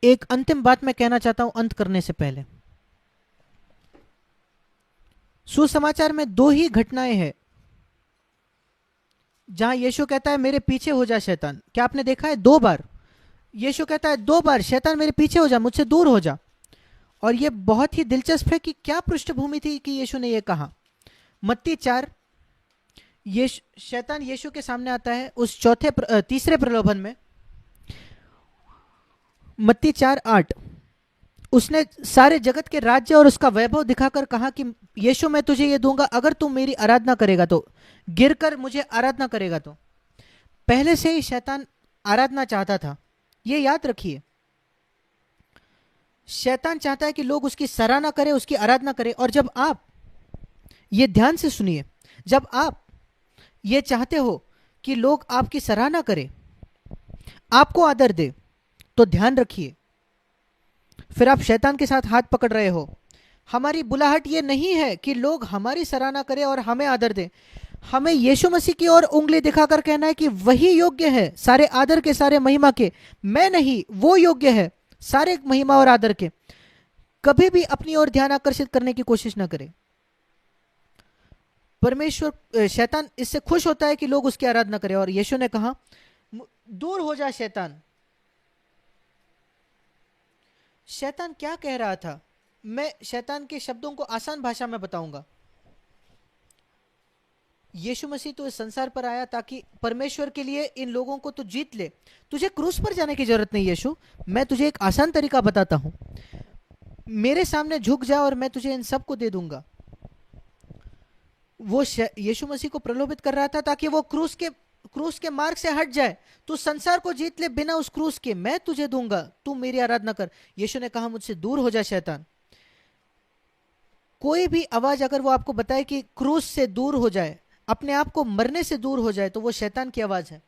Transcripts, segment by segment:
एक अंतिम बात मैं कहना चाहता हूं अंत करने से पहले। सुसमाचार में दो ही घटनाएं हैं जहां यीशु कहता है मेरे पीछे हो जा शैतान। क्या आपने देखा है? 2 बार यीशु कहता है, 2 बार शैतान मेरे पीछे हो जा, मुझसे दूर हो जा। और यह बहुत ही दिलचस्प है कि क्या पृष्ठभूमि थी कि यीशु ने यह कहा। मत्ती 4, शैतान यीशु के सामने आता है उस तीसरे प्रलोभन में। मत्ती 4:8, उसने सारे जगत के राज्य और उसका वैभव दिखाकर कहा कि यीशु मैं तुझे ये दूंगा अगर तू मेरी आराधना करेगा तो, गिरकर मुझे आराधना करेगा तो। पहले से ही शैतान आराधना चाहता था, ये याद रखिए। शैतान चाहता है कि लोग उसकी सराहना करें, उसकी आराधना करें। और जब आप, ये ध्यान से सुनिए, जब आप ये चाहते हो कि लोग आपकी सराहना करें, आपको आदर दे, तो ध्यान रखिए फिर आप शैतान के साथ हाथ पकड़ रहे हो। हमारी बुलाहट ये नहीं है कि लोग हमारी सराहना करें और हमें आदर दें। हमें यीशु मसीह की ओर उंगली दिखाकर कहना है कि वही योग्य है सारे आदर के, सारे महिमा के। मैं नहीं, वो योग्य है सारे महिमा और आदर के। कभी भी अपनी ओर ध्यान आकर्षित करने की कोशिश ना करें। परमेश्वर, शैतान इससे खुश होता है कि लोग उसकी आराधना करें। और यीशु ने कहा दूर हो जा शैतान। शैतान क्या कह रहा था? मैं शैतान के शब्दों को आसान भाषा में बताऊंगा। यीशु मसीह तो इस संसार पर आया ताकि परमेश्वर के लिए इन लोगों को तो जीत ले। तुझे क्रूस पर जाने की जरूरत नहीं यीशु, मैं तुझे एक आसान तरीका बताता हूं। मेरे सामने झुक जा और मैं तुझे इन सबको दे दूंगा। वो यीशु मसीह को प्रलोभित कर रहा था ताकि वो क्रूस के मार्ग से हट जाए। तू संसार को जीत ले बिना उस क्रूस के, मैं तुझे दूंगा, तू मेरी आराधना कर। यीशु ने कहा मुझसे दूर हो जा शैतान। कोई भी आवाज अगर वो आपको बताए कि क्रूस से दूर हो जाए, अपने आप को मरने से दूर हो जाए, तो वो शैतान की आवाज है।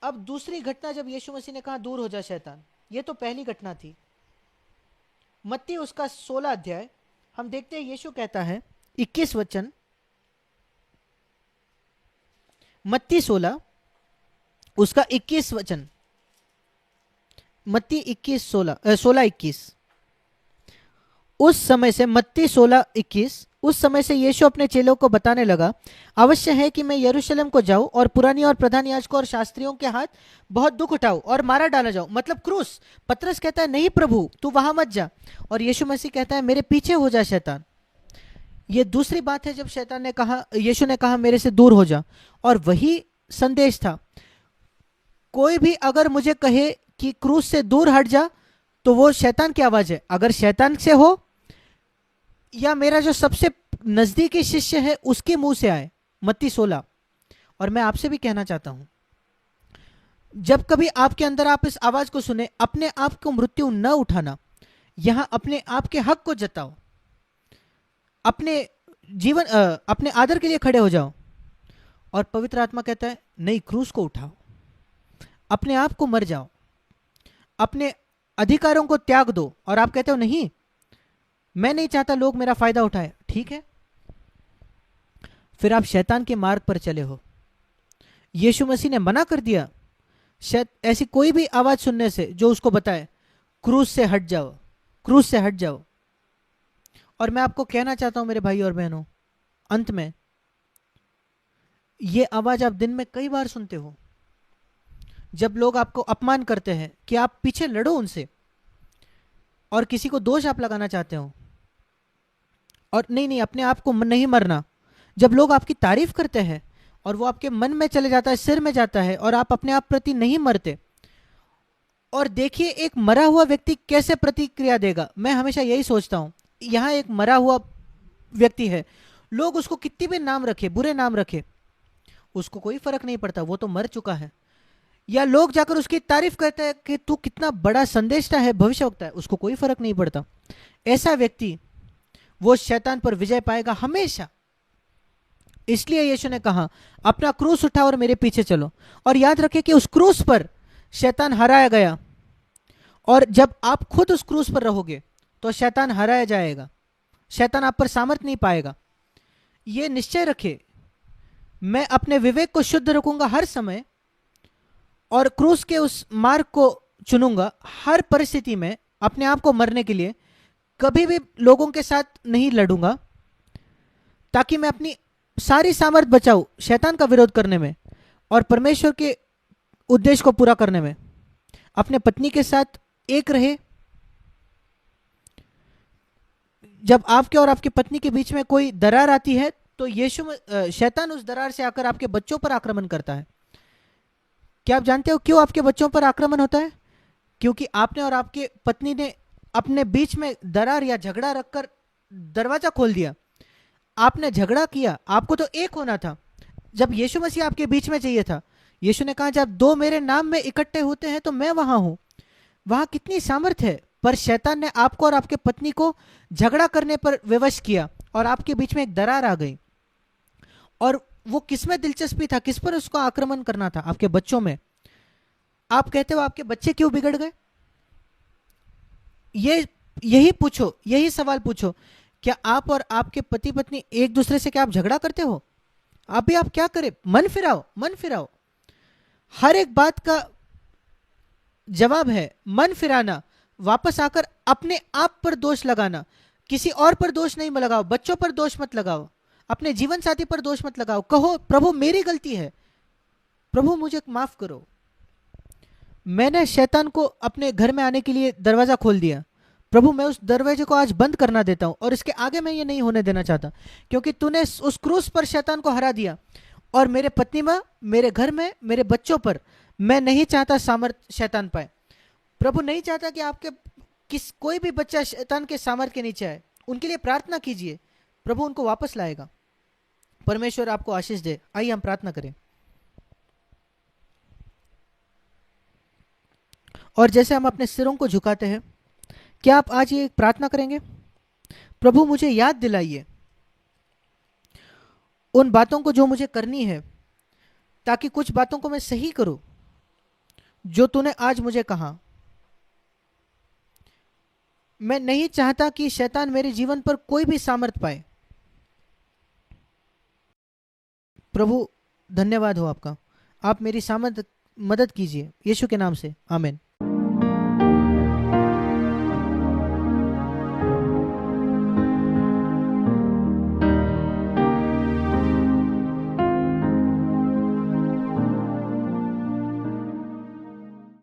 अब दूसरी घटना जब यीशु मसीह ने कहा दूर हो जा शैतान, ये तो पहली घटना थी। मत्ती उसका 16 अध्याय हम देखते हैं, यीशु कहता है 21 वचन, मत्ती 16 उसका 21 वचन, मत्ती 16:21। उस समय से, मत्ती 16:21, उस समय से यीशु अपने चेलों को बताने लगा, अवश्य है कि मैं यरूशलेम को जाऊं और पुरानी और प्रधान याजकों और शास्त्रियों के हाथ बहुत दुख उठाऊं और मारा डाला जाऊं, मतलब क्रूस। पतरस कहता है नहीं प्रभु तू वहां मत जा, और यीशु मसीह कहता है मेरे पीछे हो जा शैतान। ये दूसरी बात है जब शैतान ने कहा, यीशु ने कहा मेरे से दूर हो जा। और वही संदेश था। कोई भी अगर मुझे कहे कि क्रूस से दूर हट जा, तो वो शैतान की आवाज है। अगर शैतान से हो या मेरा जो सबसे नजदीकी शिष्य है उसके मुंह से आए, मत्ती 16। और मैं आपसे भी कहना चाहता हूं, जब कभी आपके अंदर आप इस आवाज को सुने, अपने आप को मृत्यु न उठाना, यहां अपने आप के हक को जताओ, अपने जीवन अपने आदर के लिए खड़े हो जाओ। और पवित्र आत्मा कहता है नहीं, क्रूस को उठाओ, अपने आप को मर जाओ, अपने अधिकारों को त्याग दो। और आप कहते हो नहीं, मैं नहीं चाहता लोग मेरा फायदा उठाए, ठीक है, फिर आप शैतान के मार्ग पर चले हो। यीशु मसीह ने मना कर दिया ऐसी कोई भी आवाज सुनने से जो उसको बताए क्रूस से हट जाओ, क्रूस से हट जाओ। और मैं आपको कहना चाहता हूं मेरे भाई और बहनों, अंत में ये आवाज आप दिन में कई बार सुनते हो, जब लोग आपको अपमान करते हैं कि आप पीछे लड़ो उनसे, और किसी को दोष आप लगाना चाहते हो, और नहीं अपने आप को नहीं मरना। जब लोग आपकी तारीफ करते हैं और वो आपके मन में चले जाता है, सिर में जाता है, और आप अपने आप प्रति नहीं मरते। और देखिए एक मरा हुआ व्यक्ति कैसे प्रतिक्रिया देगा। मैं हमेशा यही सोचता हूं, यहां एक मरा हुआ व्यक्ति है, लोग उसको कितनी भी नाम रखे, बुरे नाम रखे, उसको कोई फर्क नहीं पड़ता, वो तो मर चुका है। या लोग जाकर उसकी तारीफ करते हैं कि तू कितना बड़ा संदेशता है, भविष्यवक्ता है, उसको कोई फर्क नहीं पड़ता। ऐसा व्यक्ति वो शैतान पर विजय पाएगा हमेशा। इसलिए यीशु ने कहा अपना क्रूस उठा और मेरे पीछे चलो। और याद रखें कि उस क्रूस पर शैतान हराया गया, और जब आप खुद उस क्रूस पर रहोगे तो शैतान हराया जाएगा, शैतान आप पर सामर्थ नहीं पाएगा। यह निश्चय रखे, मैं अपने विवेक को शुद्ध रखूंगा हर समय, और क्रूस के उस मार्ग को चुनूंगा हर परिस्थिति में अपने आप को मरने के लिए, कभी भी लोगों के साथ नहीं लड़ूंगा, ताकि मैं अपनी सारी सामर्थ बचाऊं शैतान का विरोध करने में और परमेश्वर के उद्देश्य को पूरा करने में। अपने पत्नी के साथ एक रहे। जब आपके और आपकी पत्नी के बीच में कोई दरार आती है तो शैतान उस दरार से आकर आपके बच्चों पर आक्रमण करता है। क्या आप जानते हो क्यों आपके बच्चों पर आक्रमण होता है? क्योंकि आपने और आपकी पत्नी ने अपने बीच में दरार या झगड़ा रखकर दरवाजा खोल दिया। आपने झगड़ा किया, आपको तो एक होना था। जब यीशु मसीह आपके बीच में चाहिए था, यीशु ने कहा जब दो मेरे नाम में इकट्ठे होते हैं तो मैं वहां हूं। वहां कितनी सामर्थ्य है, पर शैतान ने आपको और आपके पत्नी को झगड़ा करने पर विवश किया और आपके बीच में एक दरार आ गई। और वो किसमें दिलचस्पी था, किस पर उसको आक्रमण करना था? आपके बच्चों में। आप कहते हो आपके बच्चे क्यों बिगड़ गए? यही पूछो, यही सवाल पूछो। क्या आप और आपके पति पत्नी एक दूसरे से क्या आप झगड़ा करते हो? अभी आप क्या करें? मन फिराओ, मन फिराओ। हर एक बात का जवाब है मन फिराना, वापस आकर अपने आप पर दोष लगाना। किसी और पर दोष नहीं लगाओ, बच्चों पर दोष मत लगाओ, अपने जीवन साथी पर दोष मत लगाओ। कहो प्रभु मेरी गलती है, प्रभु मुझे माफ करो, मैंने शैतान को अपने घर में आने के लिए दरवाजा खोल दिया। प्रभु मैं उस दरवाजे को आज बंद करना देता हूं और इसके आगे मैं ये नहीं होने देना चाहता, क्योंकि तूने उस क्रूस पर शैतान को हरा दिया और मेरे पत्नी में, मेरे घर में, मेरे बच्चों पर मैं नहीं चाहता सामर्थ्य शैतान पाए। प्रभु नहीं चाहता कि आपके कोई भी बच्चा शैतान के सामर्थ्य के नीचे आए। उनके लिए प्रार्थना कीजिए, प्रभु उनको वापस लाएगा। परमेश्वर आपको आशीष दे। आइए हम प्रार्थना करें। और जैसे हम अपने सिरों को झुकाते हैं, क्या आप आज ये प्रार्थना करेंगे? प्रभु मुझे याद दिलाइए उन बातों को जो मुझे करनी है, ताकि कुछ बातों को मैं सही करूं जो तूने आज मुझे कहा। मैं नहीं चाहता कि शैतान मेरे जीवन पर कोई भी सामर्थ पाए। प्रभु धन्यवाद हो आपका, आप मेरी मदद कीजिए, यीशु के नाम से, आमीन।